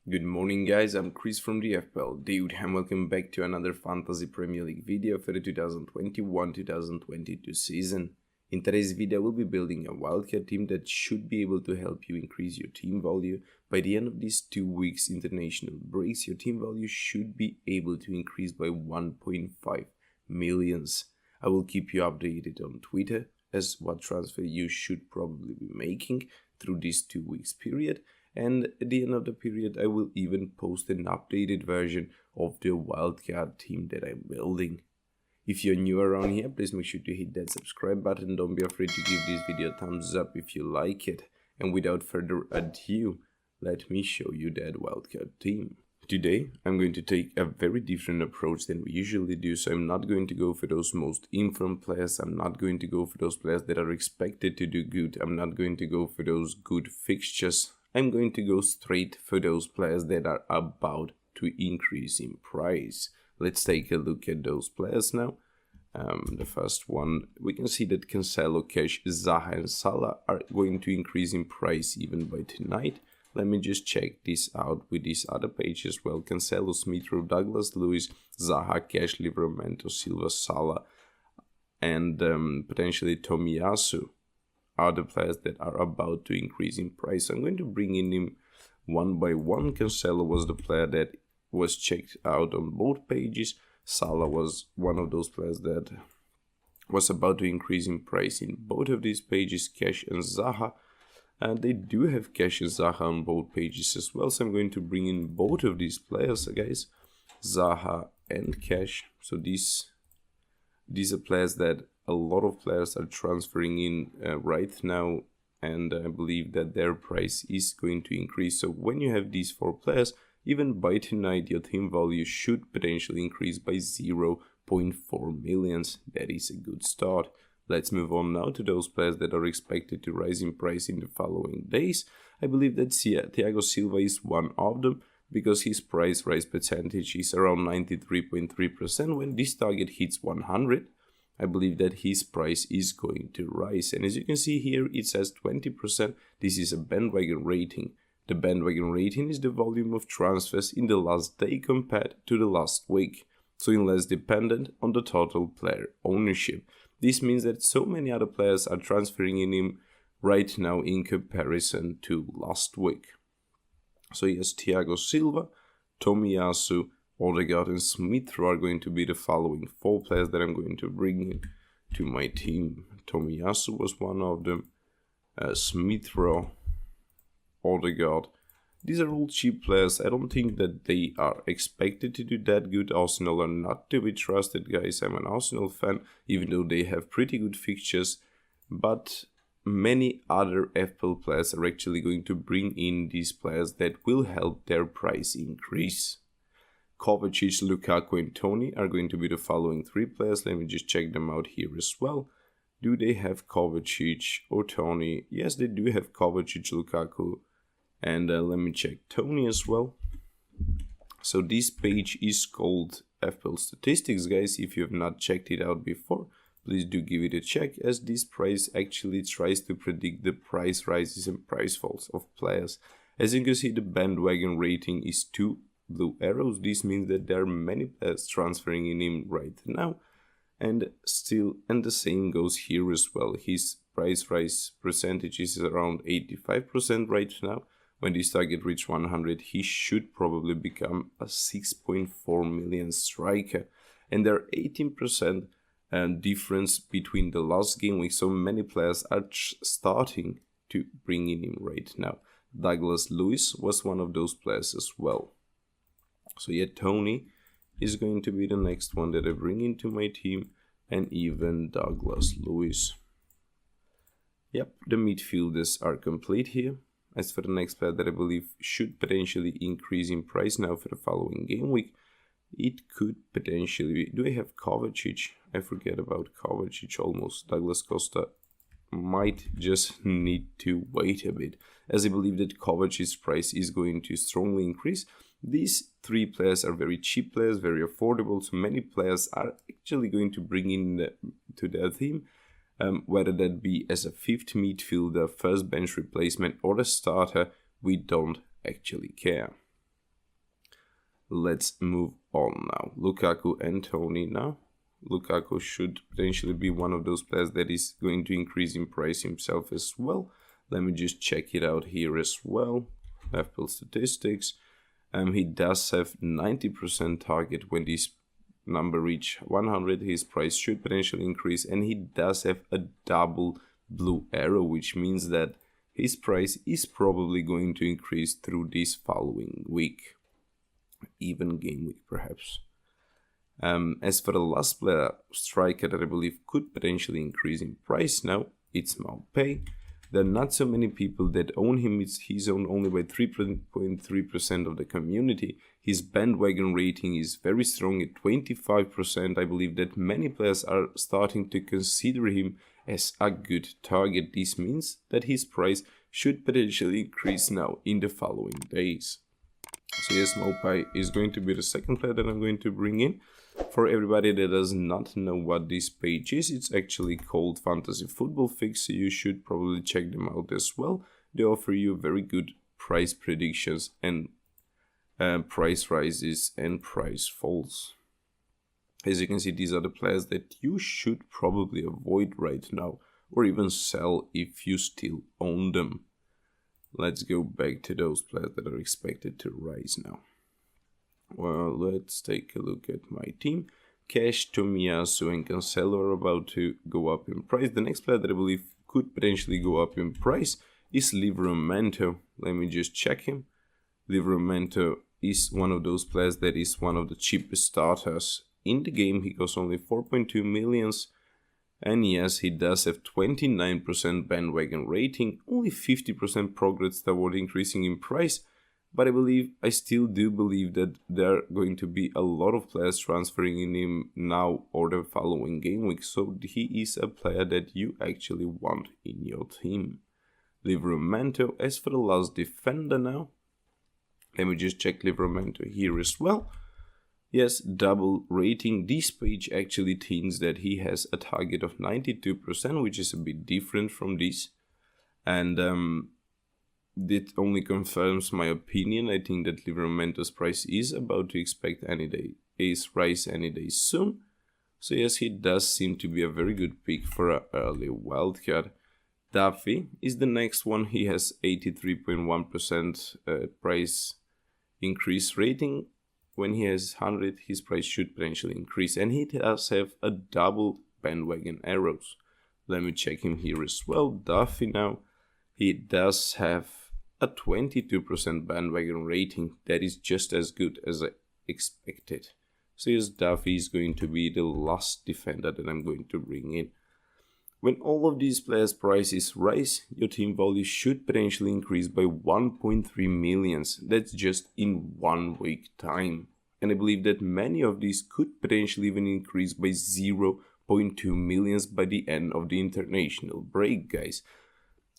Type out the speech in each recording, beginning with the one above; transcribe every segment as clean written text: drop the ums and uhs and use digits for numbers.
Good morning guys, I'm Chris from the FPL Dude and welcome back to another Fantasy Premier League video for the 2021-2022 season. In today's video we'll be building a wildcard team that should be able to help you increase your team value. By the end of these 2 weeks international breaks, your team value should be able to increase by 1.5 millions. I will keep you updated on Twitter as what transfer you should probably be making through this 2 weeks period. And at the end of the period, I will even post an updated version of the wildcard team that I'm building. If you're new around here, please make sure to hit that subscribe button. Don't be afraid to give this video a thumbs up if you like it. And without further ado, let me show you that wildcard team. Today, I'm going to take a very different approach than we usually do. So I'm not going to go for those most informed players. I'm not going to go for those players that are expected to do good. I'm not going to go for those good fixtures. I'm going to go straight for those players that are about to increase in price. Let's take a look at those players now. The first one, we can see that Cancelo, Cash, Zaha and Salah are going to increase in price even by tonight. Let me just check this out with this other page as well. Cancelo, Smith Rowe, Douglas Lewis, Zaha, Cash, Livramento, Silva, Salah and potentially Tomiyasu are the players that are about to increase in price. I'm going to bring in him one by one. Cancelo was the player that was checked out on both pages. Salah was one of those players that was about to increase in price in both of these pages. Cash and Zaha, and they do have Cash and Zaha on both pages as well, so I'm going to bring in both of these players, guys, Zaha and Cash. So these are players that a lot of players are transferring in right now, and I believe that their price is going to increase. So when you have these 4 players, even by tonight your team value should potentially increase by 0.4 millions. That is a good start. Let's move on now to those players that are expected to rise in price in the following days. I believe that Thiago Silva is one of them, because his price rise percentage is around 93.3%. When this target hits 100, I believe that his price is going to rise. And as you can see here, it says 20%. This is a bandwagon rating. The bandwagon rating is the volume of transfers in the last day compared to the last week. So less dependent on the total player ownership. This means that so many other players are transferring in him right now in comparison to last week. So yes, Thiago Silva, Tomiyasu, Odegaard and Smith Rowe are going to be the following 4 players that I'm going to bring in to my team. Tomiyasu was one of them, Smith Rowe, Odegaard. These are all cheap players. I don't think that they are expected to do that good. Arsenal are not to be trusted, guys. I'm an Arsenal fan, even though they have pretty good fixtures. But many other FPL players are actually going to bring in these players that will help their price increase. Kovacic, Lukaku and Tony are going to be the following 3 players. Let me just check them out here as well. Do they have Kovacic or Tony? Yes, they do have Kovacic, Lukaku, and let me check Tony as well. So this page is called FPL Statistics, guys. If you have not checked it out before, please do give it a check, as this price actually tries to predict the price rises and price falls of players. As you can see, the bandwagon rating is 2 blue arrows. This means that there are many players transferring in him right now, and the same goes here as well. His price rise percentage is around 85% right now. When this target reaches 100, he should probably become a 6.4 million striker, and there are 18% difference between the last game week. So many players are starting to bring in him right now. Douglas Lewis was one of those players as well. So yeah, Tony is going to be the next one that I bring into my team, and even Douglas Lewis. Yep, the midfielders are complete here. As for the next player that I believe should potentially increase in price now for the following game week, it could potentially be... Do I have Kovacic? I forget about Kovacic almost. Douglas Costa might just need to wait a bit, as I believe that Kovacic's price is going to strongly increase. These 3 players are very cheap players, very affordable, so many players are actually going to bring in to their team, whether that be as a 5th midfielder, first bench replacement or a starter, we don't actually care. Let's move on now. Lukaku and Tony now. Lukaku should potentially be one of those players that is going to increase in price himself as well. Let me just check it out here as well. FPL statistics. He does have 90% target. When this number reach 100, his price should potentially increase, and he does have a double blue arrow, which means that his price is probably going to increase through this following week, even game week perhaps. As for the last player, striker that I believe could potentially increase in price now, it's Maupay. There are not so many people that own him. He's owned only by 3.3% of the community. His bandwagon rating is very strong at 25%. I believe that many players are starting to consider him as a good target. This means that his price should potentially increase now in the following days. So yes, Maupay is going to be the second player that I'm going to bring in. For everybody that does not know what this page is, it's actually called Fantasy Football Fix, so you should probably check them out as well. They offer you very good price predictions and price rises and price falls. As you can see, these are the players that you should probably avoid right now, or even sell if you still own them. Let's go back to those players that are expected to rise now. Well, let's take a look at my team. Cash, Tomiyasu and Cancelo are about to go up in price. The next player that I believe could potentially go up in price is Livramento. Let me just check him. Livramento is one of those players that is one of the cheapest starters in the game. He costs only 4.2 millions. And yes, he does have 29% bandwagon rating, only 50% progress toward increasing in price. But I still do believe that there are going to be a lot of players transferring in him now or the following game week. So he is a player that you actually want in your team. Livramento. As for the last defender now, let me just check Livramento here as well. Yes, double rating. This page actually thinks that he has a target of 92%, which is a bit different from this. And it only confirms my opinion. I think that Livramento's price is about to expect rise any day soon. So yes, he does seem to be a very good pick for an early wildcard. Duffy is the next one. He has 83.1% price increase rating. When he has 100, his price should potentially increase. And he does have a double bandwagon arrows. Let me check him here as well. Duffy now. He does have a 22% bandwagon rating. That is just as good as I expected. So yes, Duffy is going to be the last defender that I'm going to bring in. When all of these players' prices rise, your team value should potentially increase by 1.3 millions. That's just in 1 week time. And I believe that many of these could potentially even increase by 0.2 millions by the end of the international break, guys.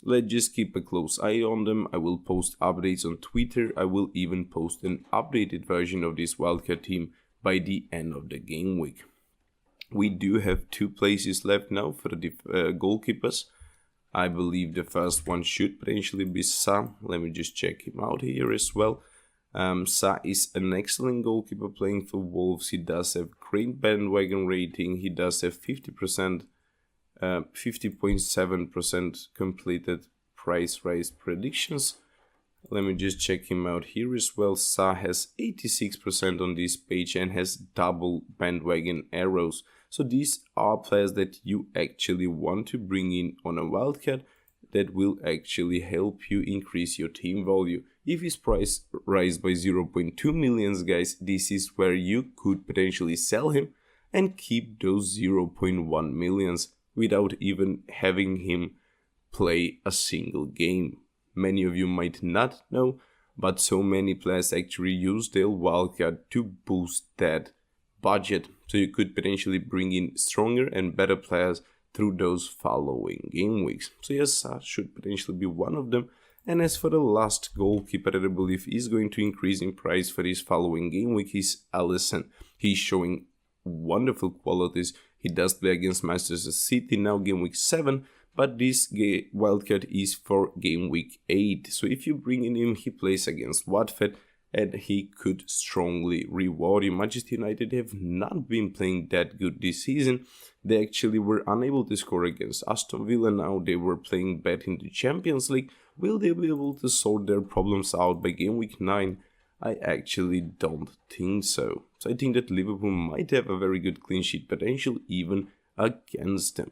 Let's just keep a close eye on them. I will post updates on Twitter. I will even post an updated version of this wildcard team by the end of the game week. We do have 2 places left now for the goalkeepers. I believe the first one should potentially be Sa. Let me just check him out here as well. Sa is an excellent goalkeeper playing for Wolves. He does have great bandwagon rating. He does have 50.7% completed price rise predictions. Let me just check him out here as well. Sa has 86% on this page and has double bandwagon arrows. So these are players that you actually want to bring in on a wildcard that will actually help you increase your team value. If his price rise by 0.2 millions, guys, this is where you could potentially sell him and keep those 0.1 millions without even having him play a single game. Many of you might not know, but so many players actually use their wildcard to boost that budget. So you could potentially bring in stronger and better players through those following game weeks. So yes, that should potentially be one of them. And as for the last goalkeeper that I believe is going to increase in price for this following game week is Alisson. He's showing wonderful qualities. He does play against Manchester City now game week 7, but this wildcard is for game week 8. So if you bring in him, he plays against Watford. and he could strongly reward you. Manchester United have not been playing that good this season. They actually were unable to score against Aston Villa. Now they were playing bad in the Champions League. Will they be able to sort their problems out by game week 9? I actually don't think so. So I think that Liverpool might have a very good clean sheet potential even against them.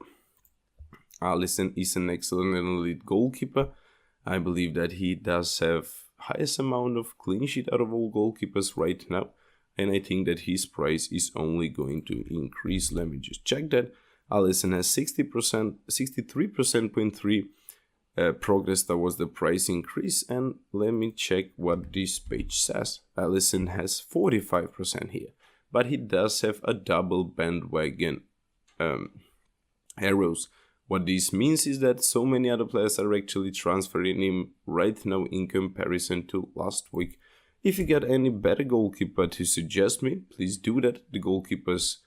Alisson is an excellent and elite goalkeeper. I believe that he does have highest amount of clean sheet out of all goalkeepers right now, and I think that his price is only going to increase. Let me just check that. Alisson has 63.3% progress towards the price increase, and let me check what this page says. Alisson has 45% here, but he does have a double bandwagon arrows. What this means is that so many other players are actually transferring him right now in comparison to last week. If you got any better goalkeeper to suggest me, please do that. The goalkeepers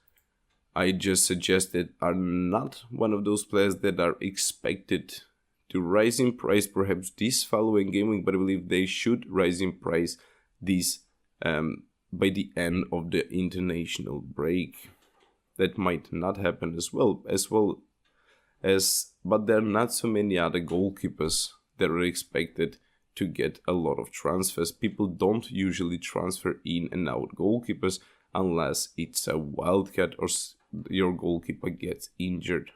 I just suggested are not one of those players that are expected to rise in price perhaps this following game week, but I believe they should rise in price this by the end of the international break. That might not happen as well but there are not so many other goalkeepers that are expected to get a lot of transfers. People don't usually transfer in and out goalkeepers unless it's a wildcard or your goalkeeper gets injured.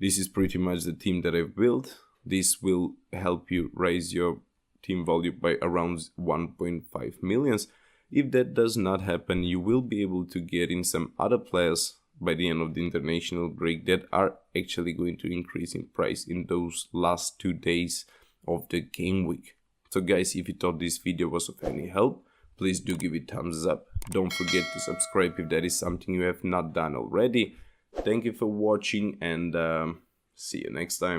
This is pretty much the team that I've built. This will help you raise your team value by around 1.5 millions. If that does not happen, you will be able to get in some other players by the end of the international break that are actually going to increase in price in those last 2 days of the game week. So guys, if you thought this video was of any help, please do give it thumbs up. Don't forget to subscribe if that is something you have not done already. Thank you for watching, and see you next time.